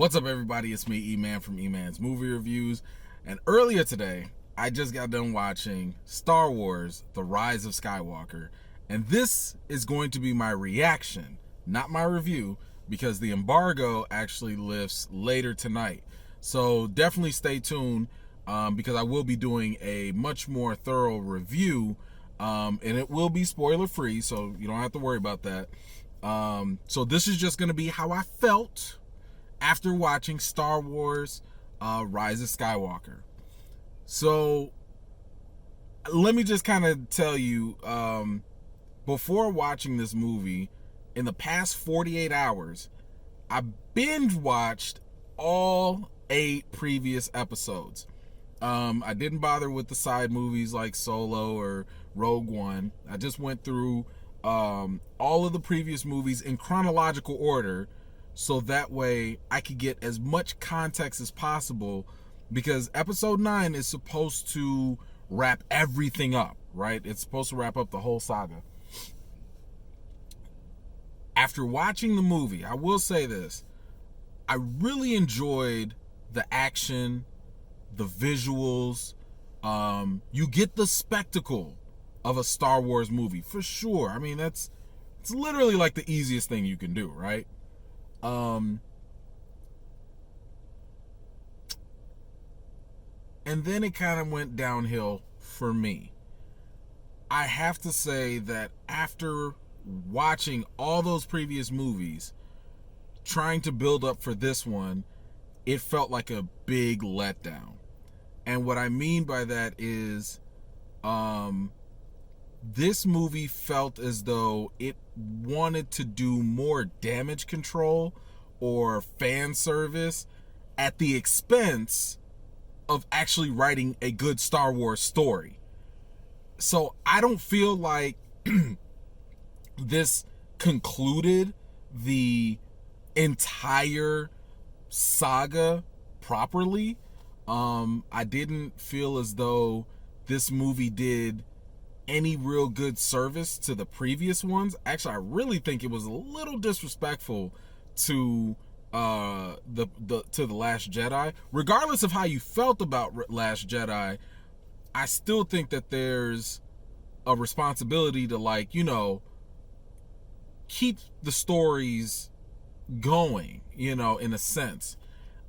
What's up, everybody? It's me, E-Man from E-Man's Movie Reviews. And earlier today, I just got done watching Star Wars: The Rise of Skywalker. And this is going to be my reaction, not my review, because the embargo actually lifts later tonight. So definitely stay tuned because I will be doing a much more thorough review. And it will be spoiler free, so you don't have to worry about that. So this is just going to be how I felt after watching Star Wars Rise of Skywalker. So let me just kind of tell you, before watching this movie, in the past 48 hours, I binge watched all 8 previous episodes. I didn't bother with the side movies like Solo or Rogue One. I just went through all of the previous movies in chronological order, so that way I could get as much context as possible, because episode 9 is supposed to wrap everything up, right? It's supposed to wrap up the whole saga. After watching the movie, I will say this: I really enjoyed the action, the visuals. You get the spectacle of a Star Wars movie for sure. I mean, it's literally like the easiest thing you can do, right? And then it kind of went downhill for me. I have to say that after watching all those previous movies, trying to build up for this one, it felt like a big letdown. And what I mean by that is, this movie felt as though it wanted to do more damage control or fan service at the expense of actually writing a good Star Wars story. So I don't feel like this concluded the entire saga properly. I didn't feel as though this movie did any real good service to the previous ones. Actually, I really think it was a little disrespectful to the Last Jedi. Regardless of how you felt about Last Jedi, I still think that there's a responsibility to, like, you know, keep the stories going, you know, in a sense.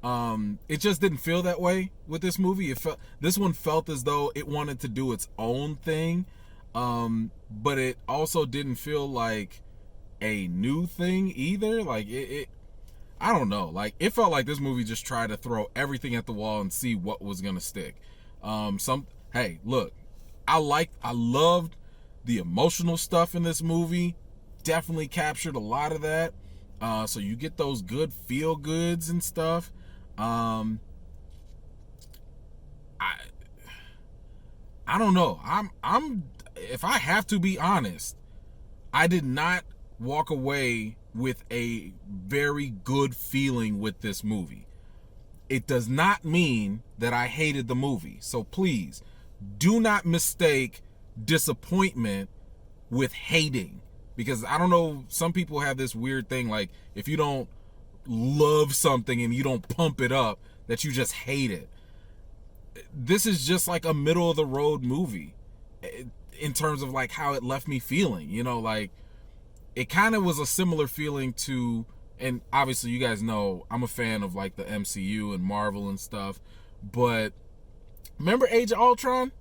It just didn't feel that way with this movie. This one felt as though it wanted to do its own thing, but it also didn't feel like a new thing either. Like it I don't know. Like, it felt like this movie just tried to throw everything at the wall and see what was gonna stick. Hey, look, I loved the emotional stuff in this movie. Definitely captured a lot of that. So you get those good feel goods and stuff. I don't know. I'm if I have to be honest, I did not walk away with a very good feeling with this movie. It does not mean that I hated the movie. So please do not mistake disappointment with hating, because I don't know, some people have this weird thing, like, if you don't love something and you don't pump it up, that you just hate it. This is just like a middle of the road movie in terms of like how it left me feeling, you know. Like, it kind of was a similar feeling to, and obviously you guys know I'm a fan of like the MCU and Marvel and stuff, but remember Age of Ultron?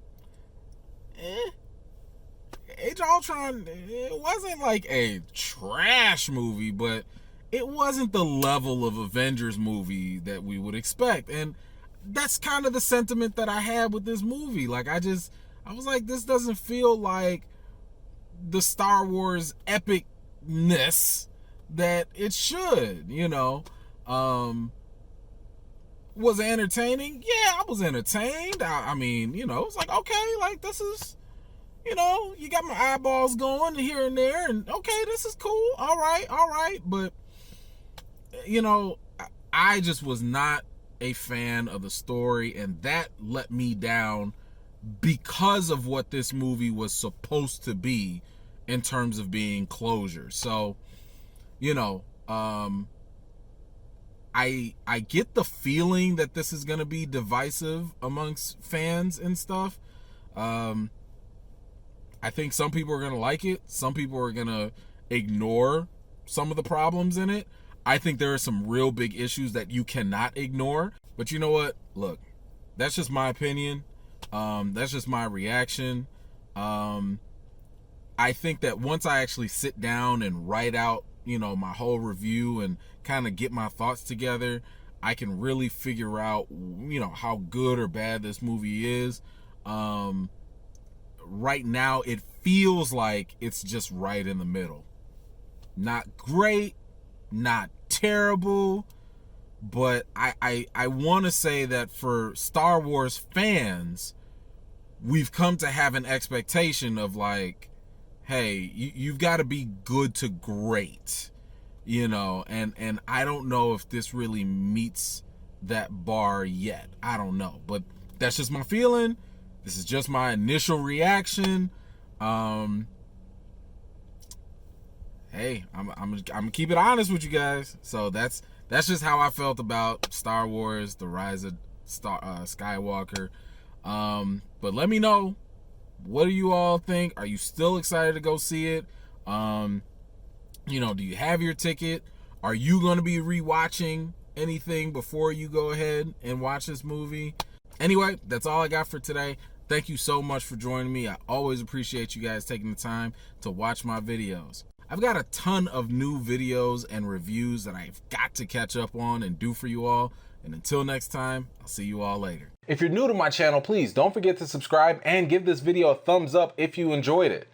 Age of Ultron, it wasn't like a trash movie, but it wasn't the level of Avengers movie that we would expect. And that's kind of the sentiment that I had with this movie. Like, I was like, this doesn't feel like the Star Wars epicness that it should, you know. Was it entertaining? Yeah, I was entertained. I mean, you know, it's like, okay, like, this is, you know, you got my eyeballs going here and there, and okay, this is cool. All right. But, you know, I just was not a fan of the story, and that let me down because of what this movie was supposed to be in terms of being closure. So, you know, I get the feeling that this is gonna be divisive amongst fans and stuff. I think some people are gonna like it. Some people are gonna ignore some of the problems in it. I think there are some real big issues that you cannot ignore. But you know what? Look, that's just my opinion. That's just my reaction. I think that once I actually sit down and write out, my whole review and kind of get my thoughts together, I can really figure out, how good or bad this movie is. Right now, it feels like it's just right in the middle. Not great, not terrible, but I want to say that for Star Wars fans, we've come to have an expectation of like, hey, you've got to be good to great, and I don't know if this really meets that bar yet. I don't know, but that's just my feeling. This is just my initial reaction. Hey, I'm gonna keep it honest with you guys. So that's just how I felt about Star Wars: The Rise of Skywalker. But let me know, what do you all think? Are you still excited to go see it? Do you have your ticket? Are you going to be rewatching anything before you go ahead and watch this movie? Anyway, that's all I got for today. Thank you so much for joining me. I always appreciate you guys taking the time to watch my videos. I've got a ton of new videos and reviews that I've got to catch up on and do for you all. And until next time, I'll see you all later. If you're new to my channel, please don't forget to subscribe and give this video a thumbs up if you enjoyed it.